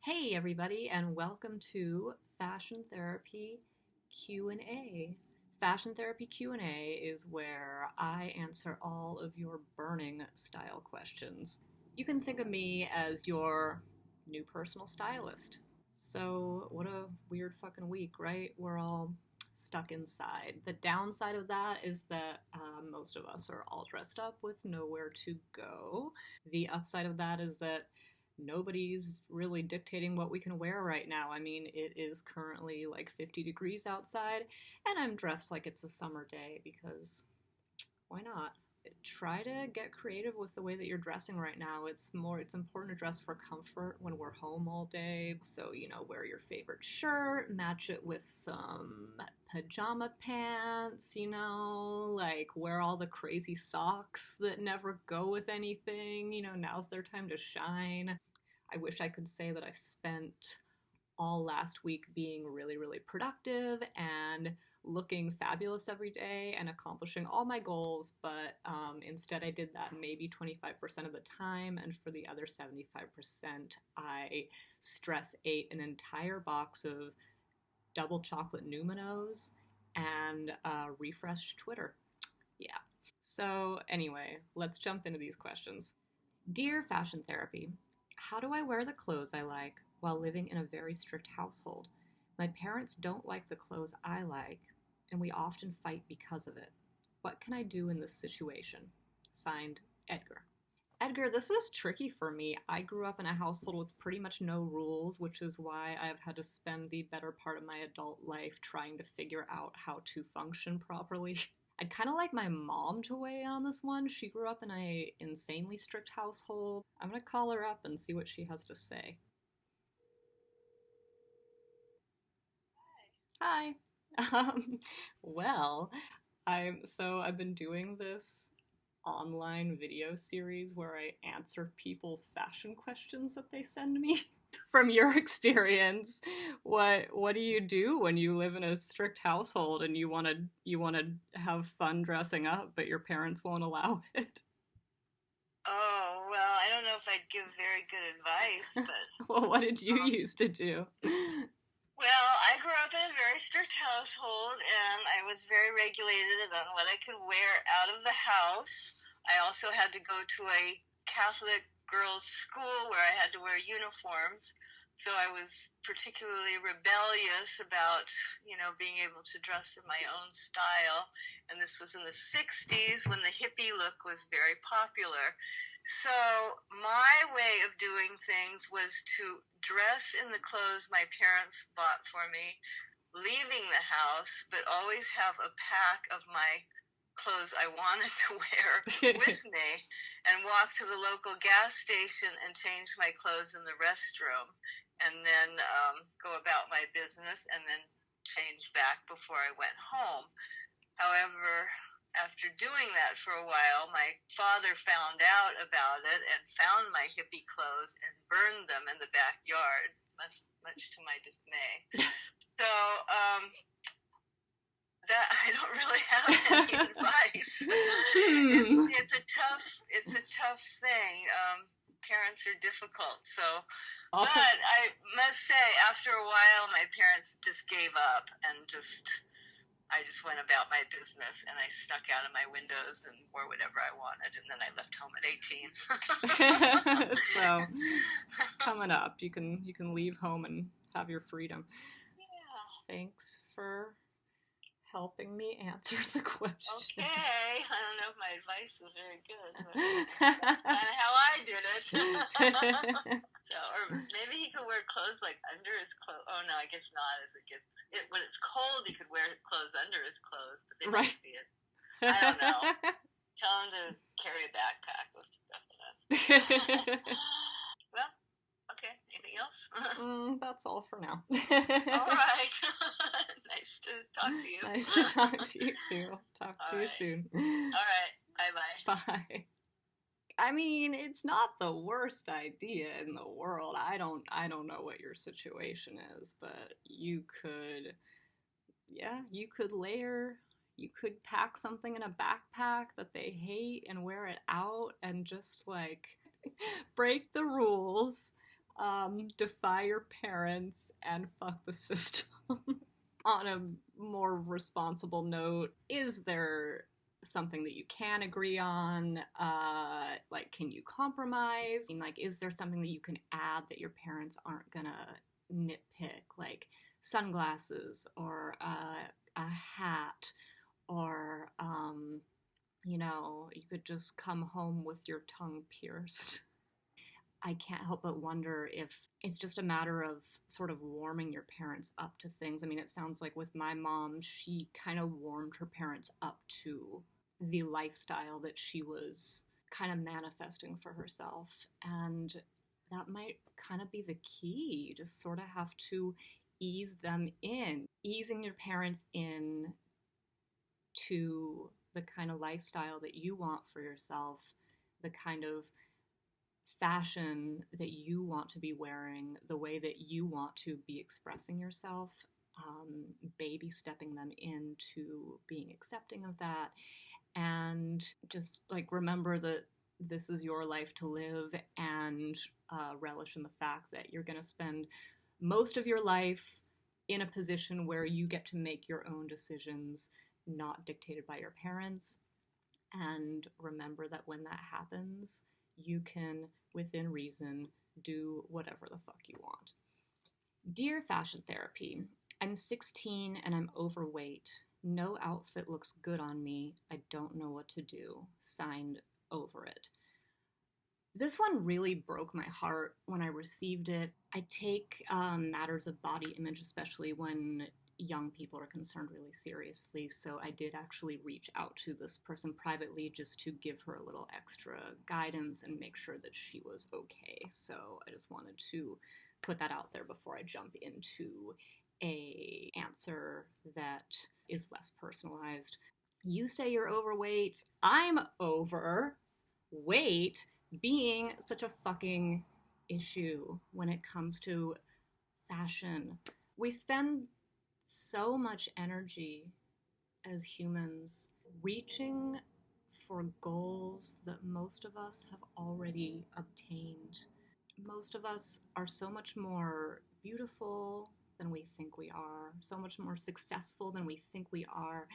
Hey everybody, and welcome to Fashion Therapy Q&A. Fashion Therapy Q&A is where I answer all of your burning style questions. You can think of me as your new personal stylist. So, what a weird fucking week, right? We're all stuck inside. The downside of that is that most of us are all dressed up with nowhere to go. The upside of that is that nobody's really dictating what we can wear right now. I mean, it is currently like 50 degrees outside, and I'm dressed like it's a summer day because why not? Try to get creative with the way that you're dressing right now. It's important to dress for comfort when we're home all day. So, wear your favorite shirt, match it with some pajama pants, like wear all the crazy socks that never go with anything. Now's their time to shine. I wish I could say that I spent all last week being really, really productive and looking fabulous every day and accomplishing all my goals, but instead I did that maybe 25% of the time, and for the other 75%, I stress ate an entire box of double chocolate Numinos and refreshed Twitter. Yeah. So anyway, let's jump into these questions. Dear Fashion Therapy, how do I wear the clothes I like while living in a very strict household? My parents don't like the clothes I like, and we often fight because of it. What can I do in this situation? Signed, Edgar. Edgar, this is tricky for me. I grew up in a household with pretty much no rules, which is why I've had to spend the better part of my adult life trying to figure out how to function properly. I'd kind of like my mom to weigh in on this one. She grew up in an insanely strict household. I'm going to call her up and see what she has to say. Hi. Well, I've been doing this online video series where I answer people's fashion questions that they send me. From your experience, what do you do when you live in a strict household and you want to have fun dressing up, but your parents won't allow it? Oh, well, I don't know if I'd give very good advice, but Well, what did you used to do? well, I grew up in a very strict household and I was very regulated on what I could wear out of the house. I also had to go to a Catholic girls' school where I had to wear uniforms. So I was particularly rebellious about, being able to dress in my own style. And this was in the 60s when the hippie look was very popular. So my way of doing things was to dress in the clothes my parents bought for me, leaving the house, but always have a pack of my clothes I wanted to wear with me, and walk to the local gas station and change my clothes in the restroom, and then go about my business, and then change back before I went home. However, after doing that for a while, my father found out about it and found my hippie clothes and burned them in the backyard, much to my dismay. So that I don't really have any advice. It's a tough thing. Parents are difficult, so. But I must say, after a while, my parents just gave up and I just went about my business, and I snuck out of my windows and wore whatever I wanted, and then I left home at 18. So, coming up, you can leave home and have your freedom. Yeah. Thanks for helping me answer the question. Okay, I don't know if my advice was very good, but that's kind of how I did it. So, or maybe he could wear clothes like under his clothes. Oh no, I guess not. When it's cold, he could wear clothes under his clothes, but they might see it. I don't know. Tell him to carry a backpack with stuff in it. Well, okay. Anything else? That's all for now. All right. Nice to talk to you. Nice to talk to you too. Talk to you soon. All right. Bye-bye. Bye. I mean, it's not the worst idea in the world. I don't know what your situation is, but you could layer, you could pack something in a backpack that they hate and wear it out and just like break the rules. Defy your parents and fuck the system. On a more responsible note, is there something that you can agree on? Like, can you compromise? I mean, like, is there something that you can add that your parents aren't gonna nitpick? Like sunglasses or a hat or, you could just come home with your tongue pierced. I can't help but wonder if it's just a matter of sort of warming your parents up to things. I mean, it sounds like with my mom, she kind of warmed her parents up to the lifestyle that she was kind of manifesting for herself. And that might kind of be the key. You just sort of have to ease them in. Easing your parents in to the kind of lifestyle that you want for yourself, the kind of fashion that you want to be wearing, the way that you want to be expressing yourself, baby stepping them into being accepting of that, and just like remember that this is your life to live, and relish in the fact that you're going to spend most of your life in a position where you get to make your own decisions, not dictated by your parents. And remember that when that happens, you can, within reason, do whatever the fuck you want. Dear Fashion Therapy, I'm 16 and I'm overweight. No outfit looks good on me. I don't know what to do. Signed, Over It. This one really broke my heart when I received it. I take matters of body image, especially when young people are concerned, really seriously. So I did actually reach out to this person privately just to give her a little extra guidance and make sure that she was okay. So I just wanted to put that out there before I jump into a answer that is less personalized. You say you're overweight. I'm overweight being such a fucking issue when it comes to fashion. We spend so much energy as humans reaching for goals that most of us have already obtained. Most of us are so much more beautiful than we think we are, so much more successful than we think we are.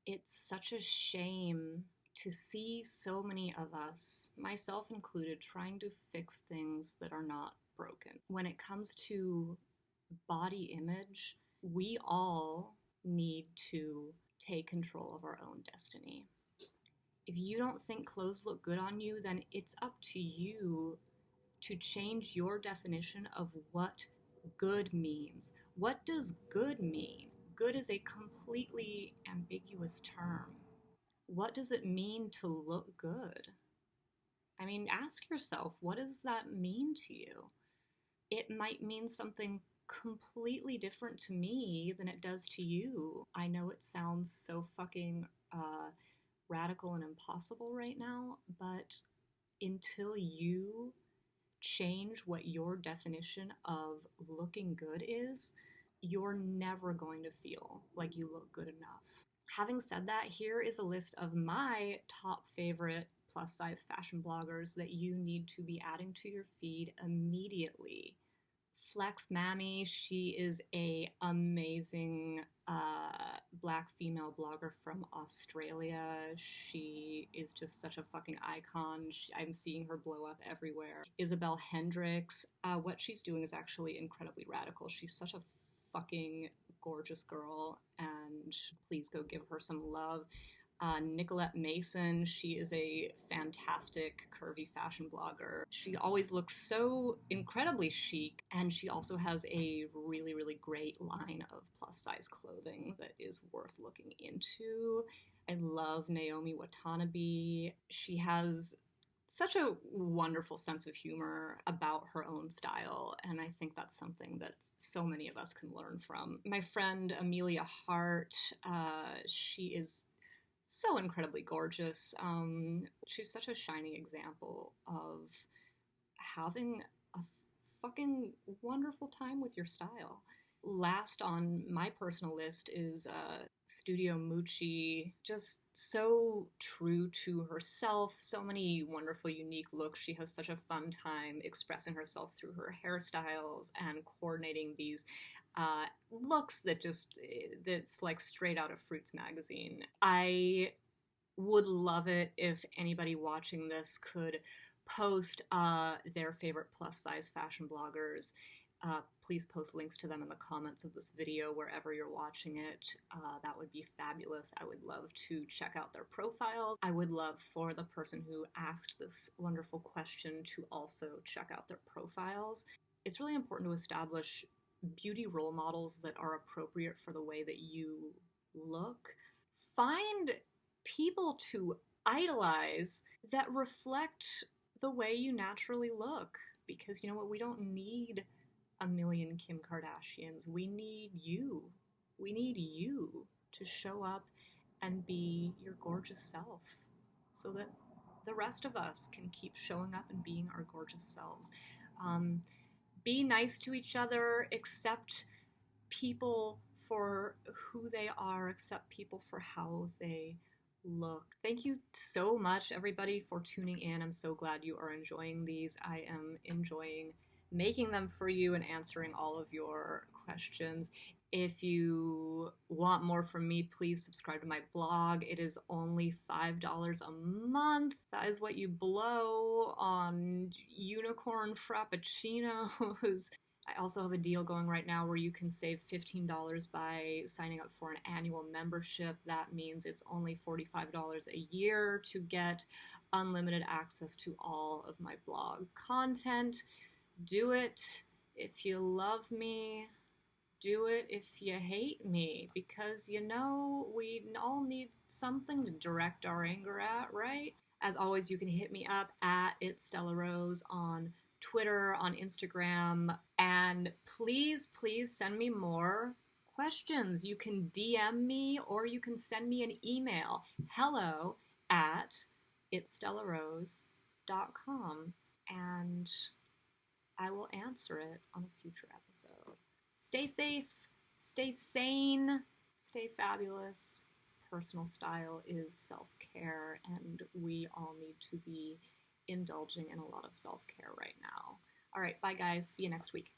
It's such a shame to see so many of us, myself included, trying to fix things that are not broken. When it comes to body image, we all need to take control of our own destiny. If you don't think clothes look good on you, then it's up to you to change your definition of what good means. What does good mean? Good is a completely ambiguous term. What does it mean to look good? I mean, ask yourself, what does that mean to you? It might mean something completely different to me than it does to you. I know it sounds so fucking radical and impossible right now, but until you change what your definition of looking good is, you're never going to feel like you look good enough. Having said that, here is a list of my top favorite plus size fashion bloggers that you need to be adding to your feed immediately. Flex Mammy, she is a amazing black female blogger from Australia. She is just such a fucking icon. I'm seeing her blow up everywhere. Isabel Hendricks, what she's doing is actually incredibly radical. She's such a fucking gorgeous girl, and please go give her some love. Nicolette Mason, she is a fantastic curvy fashion blogger. She always looks so incredibly chic, and she also has a really, really great line of plus size clothing that is worth looking into. I love Naomi Watanabe. She has such a wonderful sense of humor about her own style, and I think that's something that so many of us can learn from. My friend Amelia Hart, she is so incredibly gorgeous. She's such a shining example of having a fucking wonderful time with your style. Last on my personal list is Studio Mucci. Just so true to herself, so many wonderful, unique looks. She has such a fun time expressing herself through her hairstyles and coordinating these looks that's like straight out of Fruits magazine. I would love it if anybody watching this could post their favorite plus size fashion bloggers. Please post links to them in the comments of this video wherever you're watching it. That would be fabulous. I would love to check out their profiles. I would love for the person who asked this wonderful question to also check out their profiles. It's really important to establish beauty role models that are appropriate for the way that you look. Find people to idolize that reflect the way you naturally look. Because you know what? We don't need a million Kim Kardashians. We need you. We need you to show up and be your gorgeous self so that the rest of us can keep showing up and being our gorgeous selves. Be nice to each other, accept people for who they are, accept people for how they look. Thank you so much, everybody, for tuning in. I'm so glad you are enjoying these. I am enjoying making them for you and answering all of your questions. If you want more from me, please subscribe to my blog. It is only $5 a month. That is what you blow on unicorn frappuccinos. I also have a deal going right now where you can save $15 by signing up for an annual membership. That means it's only $45 a year to get unlimited access to all of my blog content. Do it if you love me. Do it if you hate me, because you know we all need something to direct our anger at, right? As always, you can hit me up at It's Stella Rose on Twitter, on Instagram, and please send me more questions. You can DM me or you can send me an email, hello at itstellarose.com, and I will answer it on a future episode. Stay safe, stay sane, stay fabulous. Personal style is self-care, and we all need to be indulging in a lot of self-care right now. All right, bye guys. See you next week.